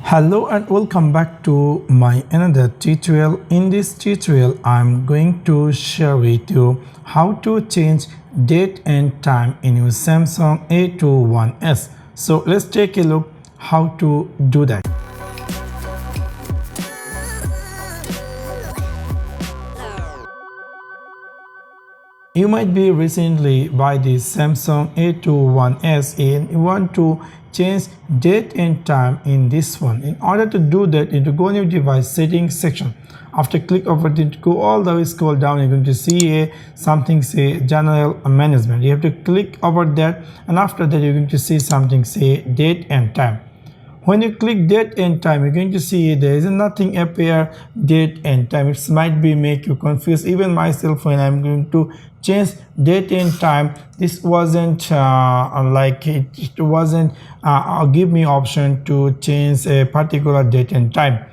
Hello and welcome back to my another tutorial. In this tutorial I'm going to share with you how to change date and time in your Samsung A21s. So let's take a look how to do that. You might be recently buy the Samsung A21s and you want to change date and time in this one. In order to do that, you need to go on your device settings section. After click over it, go all the way, scroll down, you're going to see something say general management. You have to click over that, and after that you're going to see something say date and time. When you click date and time, you're going to see there is nothing appear date and time. It might be make you confused. Even myself, when I'm going to change date and time, this wasn't it wasn't give me option to change a particular date and time.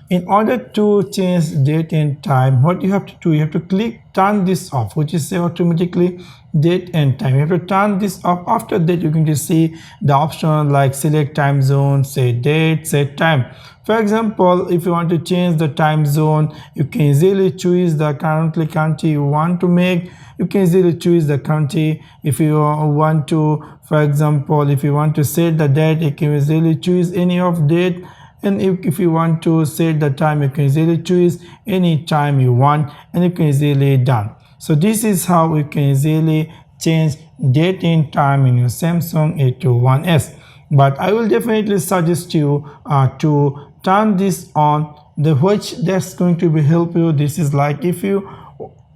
In order to change date and time, what you have to do, you have to click turn this off, which is say automatically date and time. You have to turn this off. After that you're going to see the option like select time zone, say date, set time. For example, if you want to change the time zone, you can easily choose the currently country you want to make. You can easily choose the country. If you want to, for example, if you want to set the date, you can easily choose any of date. And if you want to set the time, you can easily choose any time you want, and you can easily done. So this is how you can easily change date and time in your Samsung A21s. But I will definitely suggest you to turn this on, which that's going to be help you. This is like if you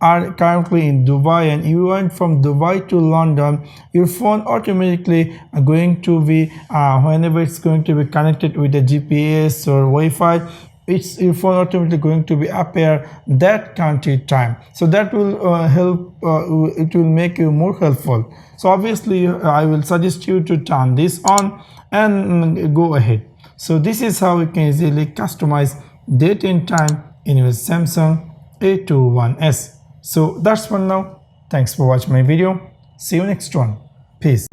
are currently in Dubai and you went from Dubai to London, your phone automatically going to be whenever it's going to be connected with the GPS or Wi-Fi, your phone automatically going to be appear that country time. So that will help, it will make you more helpful. So obviously I will suggest you to turn this on and go ahead. So this is how you can easily customize date and time in your Samsung A21s. So that's for now. Thanks for watching my video. See you next one. Peace.